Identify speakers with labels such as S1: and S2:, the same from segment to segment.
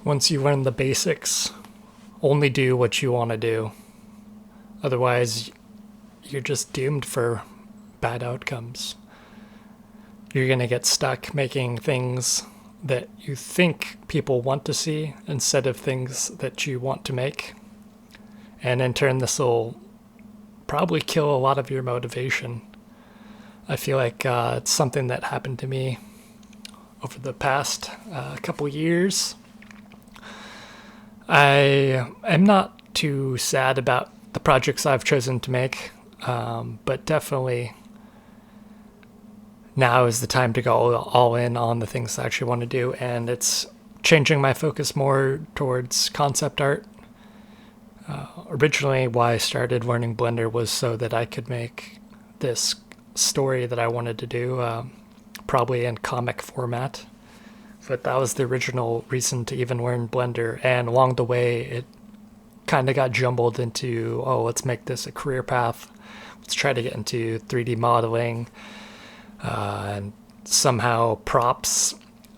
S1: Once you learn the basics, only do what you want to do. Otherwise, you're just doomed for bad outcomes. You're going to get stuck making things that you think people want to see instead of things that you want to make. And in turn, this will probably kill a lot of your motivation. I feel like it's something that happened to me over the past couple years. I am not too sad about the projects I've chosen to make, but definitely now is the time to go all in on the things I actually want to do, and it's changing my focus more towards concept art. Originally, why I started learning Blender was so that I could make this story that I wanted to do, probably in comic format. But that was the original reason to even learn Blender, and along the way, it kind of got jumbled into, oh, let's make this a career path. Let's try to get into 3D modeling, and somehow props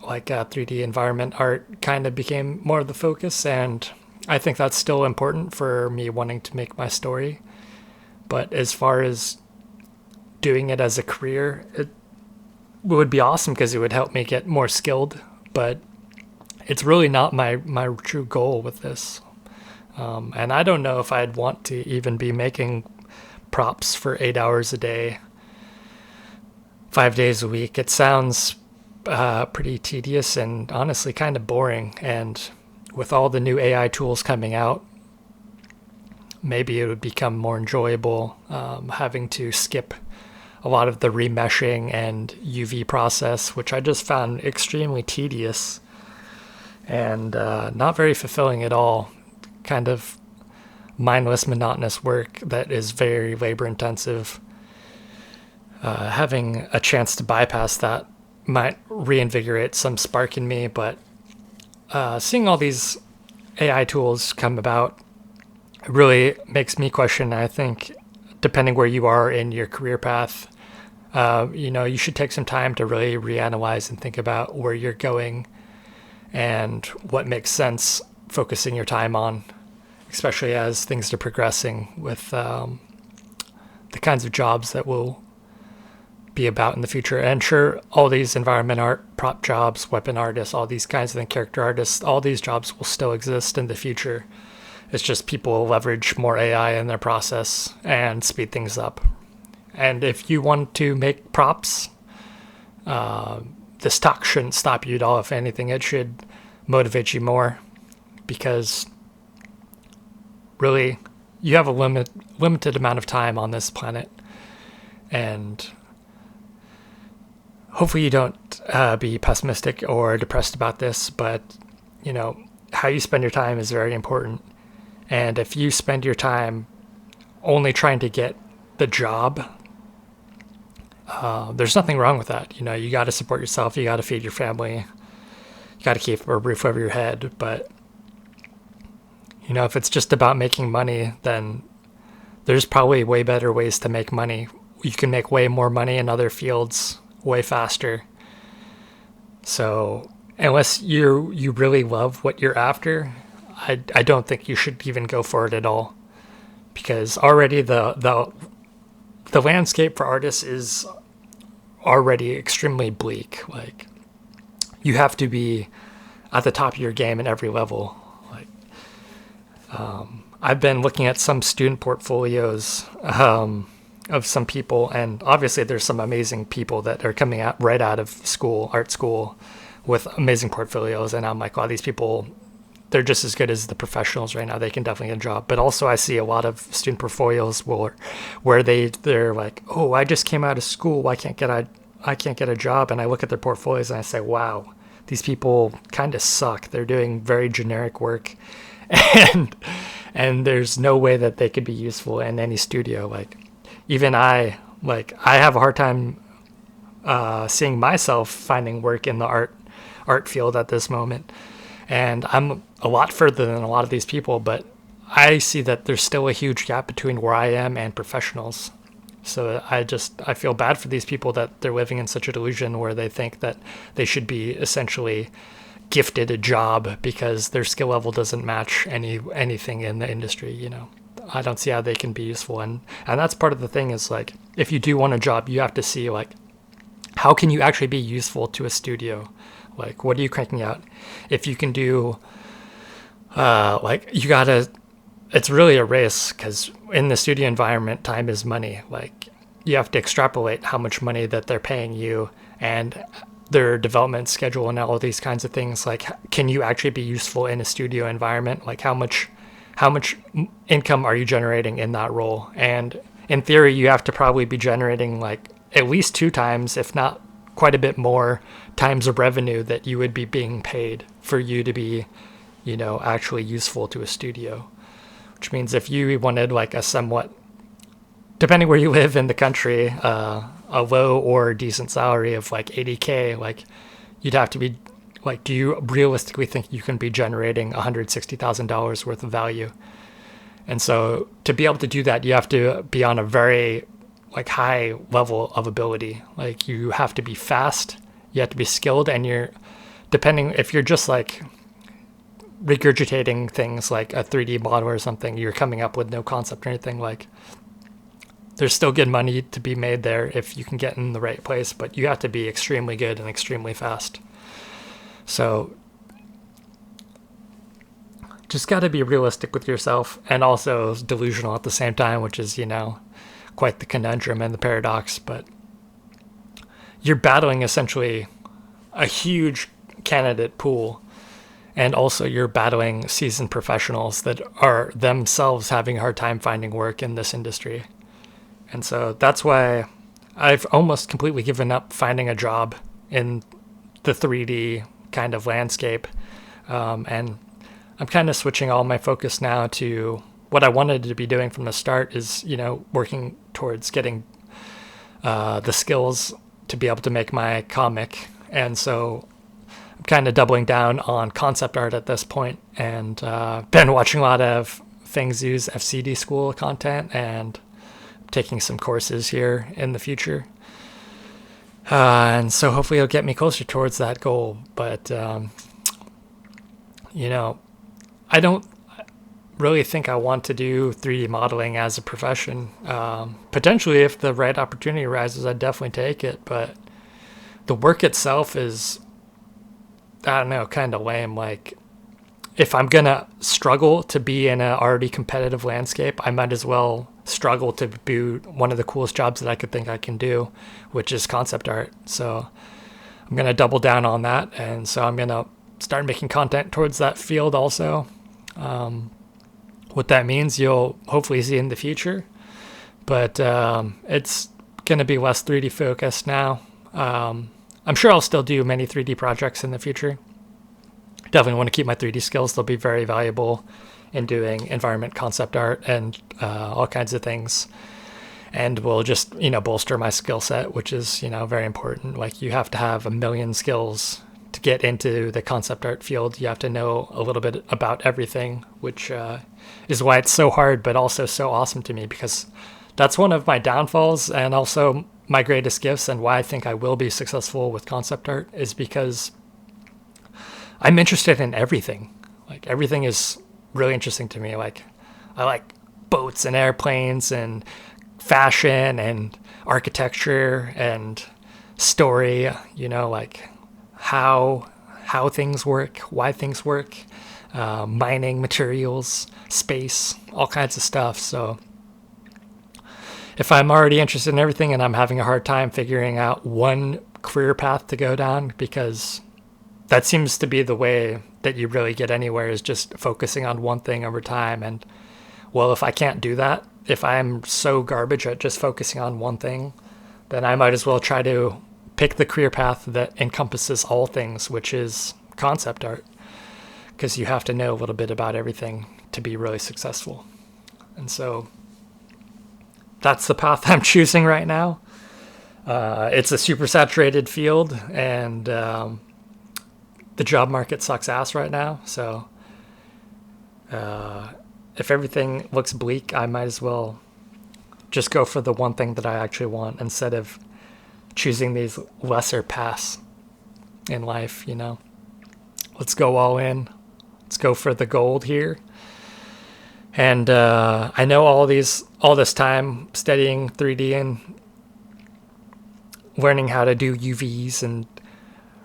S1: like 3D environment art kind of became more of the focus, and I think that's still important for me wanting to make my story. But as far as doing it as a career, it would be awesome because it would help me get more skilled, but it's really not my true goal with this. And I don't know if I'd want to even be making props for 8 hours a day, 5 days a week. It sounds pretty tedious and honestly kind of boring. And with all the new AI tools coming out, maybe it would become more enjoyable, having to skip a lot of the remeshing and UV process, which I just found extremely tedious and not very fulfilling at all. Kind of mindless, monotonous work that is very labor intensive. Having a chance to bypass that might reinvigorate some spark in me, but seeing all these AI tools come about really makes me question. I think depending where you are in your career path, you should take some time to really reanalyze and think about where you're going and what makes sense focusing your time on, especially as things are progressing with the kinds of jobs that will be about in the future. And sure, all these environment art, prop jobs, weapon artists, all these kinds of things, character artists, all these jobs will still exist in the future. It's just people will leverage more AI in their process and speed things up. And if you want to make props, this talk shouldn't stop you at all. If anything, it should motivate you more, because really you have a limited amount of time on this planet, and hopefully you don't be pessimistic or depressed about this, but how you spend your time is very important. And if you spend your time only trying to get the job, there's nothing wrong with that. You got to support yourself, you got to feed your family, you got to keep a roof over your head. But if it's just about making money, then there's probably way better ways to make money. You can make way more money in other fields way faster. So unless you really love what you're after, I don't think you should even go for it at all, because already the landscape for artists is already extremely bleak. Like, you have to be at the top of your game in every level. Like, I've been looking at some student portfolios of some people, and obviously there's some amazing people that are coming out right out of school, art school, with amazing portfolios, and I'm like, wow, these people, they're just as good as the professionals right now. They can definitely get a job. But also I see a lot of student portfolios where they're like, oh, I just came out of school, I can't get a job. And I look at their portfolios and I say, wow, these people kind of suck. They're doing very generic work, and there's no way that they could be useful in any studio. Like, even I have a hard time seeing myself finding work in the art field at this moment. And I'm a lot further than a lot of these people, but I see that there's still a huge gap between where I am and professionals. So I feel bad for these people that they're living in such a delusion where they think that they should be essentially gifted a job because their skill level doesn't match anything in the industry, you know. I don't see how they can be useful. And that's part of the thing is like, if you do want a job, you have to see like, how can you actually be useful to a studio? Like, what are you cranking out? If you can do, like, you gotta, it's really a race because in the studio environment, time is money. Like, you have to extrapolate how much money that they're paying you and their development schedule and all of these kinds of things. Like, can you actually be useful in a studio environment? Like, how much income are you generating in that role? And in theory, you have to probably be generating like at least 2 times, if not quite a bit more times of revenue that you would be being paid for you to be, you know, actually useful to a studio. Which means if you wanted like a somewhat, depending where you live in the country, a low or decent salary of like 80K, like you'd have to be like, do you realistically think you can be generating $160,000 worth of value? And so to be able to do that, you have to be on a very like high level of ability. Like you have to be fast, you have to be skilled, and you're, depending, if you're just like regurgitating things like a 3D model or something, you're coming up with no concept or anything, like there's still good money to be made there if you can get in the right place, but you have to be extremely good and extremely fast. So just got to be realistic with yourself and also delusional at the same time, which is, you know, quite the conundrum and the paradox. But you're battling essentially a huge candidate pool, and also you're battling seasoned professionals that are themselves having a hard time finding work in this industry. And so that's why I've almost completely given up finding a job in the 3D kind of landscape. And I'm kind of switching all my focus now to what I wanted to be doing from the start is, you know, working towards getting the skills to be able to make my comic. And so I'm kind of doubling down on concept art at this point, and been watching a lot of Feng Zhu's FCD school content and taking some courses here in the future. And so hopefully it'll get me closer towards that goal. But, you know, I don't really think I want to do 3D modeling as a profession. Potentially, if the right opportunity arises, I'd definitely take it. But the work itself is, I don't know, kind of lame. Like, if I'm going to struggle to be in an already competitive landscape, I might as well struggle to do one of the coolest jobs that I could think I can do, which is concept art. So I'm going to double down on that. And so I'm going to start making content towards that field also. What that means, you'll hopefully see in the future. But it's going to be less 3D focused now. I'm sure I'll still do many 3D projects in the future. Definitely want to keep my 3D skills. They'll be very valuable in doing environment concept art and all kinds of things. And will just, you know, bolster my skill set, which is, you know, very important. Like, you have to have a million skills to get into the concept art field. You have to know a little bit about everything, which is why it's so hard, but also so awesome to me, because that's one of my downfalls and also my greatest gifts, and why I think I will be successful with concept art is because I'm interested in everything. Like, everything is really interesting to me. Like, I like boats and airplanes and fashion and architecture and story, you know, like how things work, why things work, mining, materials, space, all kinds of stuff. So if I'm already interested in everything and I'm having a hard time figuring out one career path to go down, because that seems to be the way that you really get anywhere, is just focusing on one thing over time. And well, if I can't do that, if I'm so garbage at just focusing on one thing, then I might as well try to pick the career path that encompasses all things, which is concept art, because you have to know a little bit about everything to be really successful. And so that's the path I'm choosing right now. It's a super saturated field, and the job market sucks ass right now. So if everything looks bleak, I might as well just go for the one thing that I actually want, instead of choosing these lesser paths in life, you know? let's go all in. Let's go for the gold here. And I know all this time studying 3D and learning how to do UVs and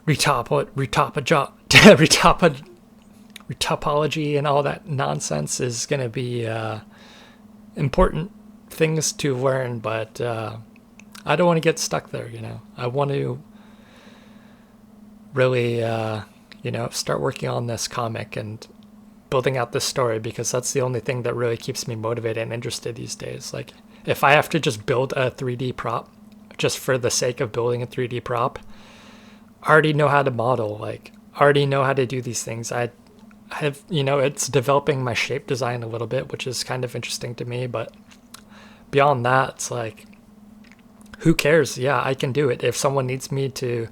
S1: retopology and all that nonsense is going to be important things to learn, but I don't want to get stuck there, I want to really, start working on this comic and building out this story, because that's the only thing that really keeps me motivated and interested these days. Like, if I have to just build a 3D prop just for the sake of building a 3D prop, I already know how to model, like, I already know how to do these things. I have, it's developing my shape design a little bit, which is kind of interesting to me, but beyond that, it's like, who cares? Yeah, I can do it. If someone needs me to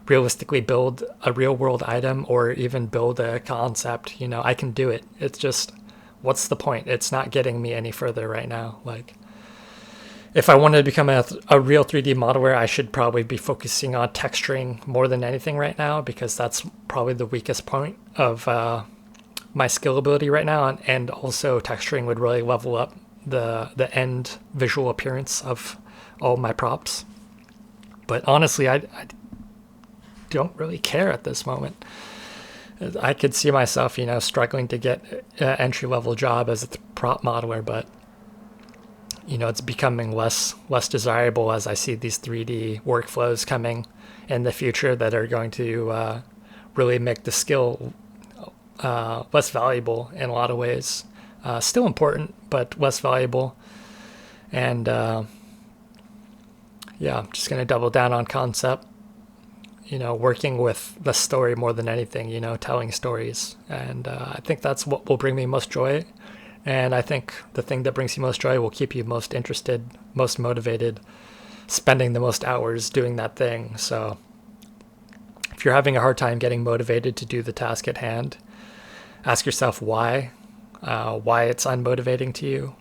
S1: realistically build a real world item or even build a concept, I can do it. It's just, what's the point? It's not getting me any further right now. Like, if I wanted to become a real 3D modeler, I should probably be focusing on texturing more than anything right now, because that's probably the weakest point of my skill ability right now. And also texturing would really level up the end visual appearance of all my props. But honestly, I don't really care at this moment. I could see myself, struggling to get an entry-level job as a prop modeler, but it's becoming less desirable as I see these 3D workflows coming in the future that are going to really make the skill less valuable in a lot of ways. Still important, but less valuable. And I'm just going to double down on concept, working with the story more than anything, telling stories. And I think that's what will bring me most joy. And I think the thing that brings you most joy will keep you most interested, most motivated, spending the most hours doing that thing. So if you're having a hard time getting motivated to do the task at hand, ask yourself why it's unmotivating to you,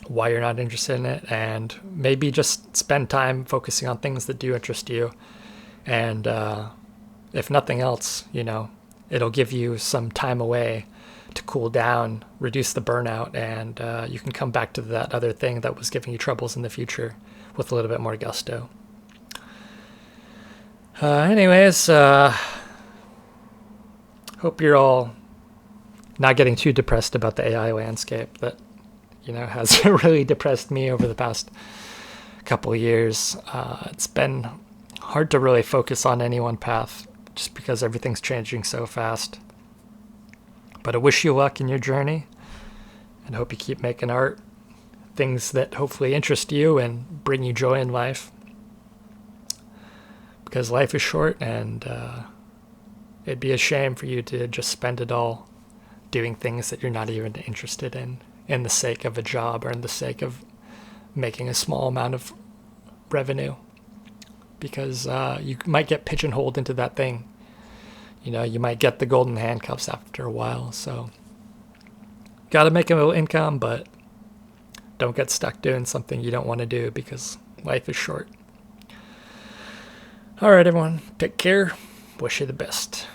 S1: why you're not interested in it, and maybe just spend time focusing on things that do interest you. And if nothing else, it'll give you some time away to cool down, reduce the burnout, and you can come back to that other thing that was giving you troubles in the future with a little bit more gusto. Anyways, hope you're all not getting too depressed about the AI landscape that, has really depressed me over the past couple of years. It's been hard to really focus on any one path just because everything's changing so fast. But I wish you luck in your journey and hope you keep making art, things that hopefully interest you and bring you joy in life. Because life is short, and it'd be a shame for you to just spend it all doing things that you're not even interested in the sake of a job or in the sake of making a small amount of revenue. Because you might get pigeonholed into that thing. You might get the golden handcuffs after a while. So, got to make a little income, but don't get stuck doing something you don't want to do, because life is short. All right, everyone. Take care. Wish you the best.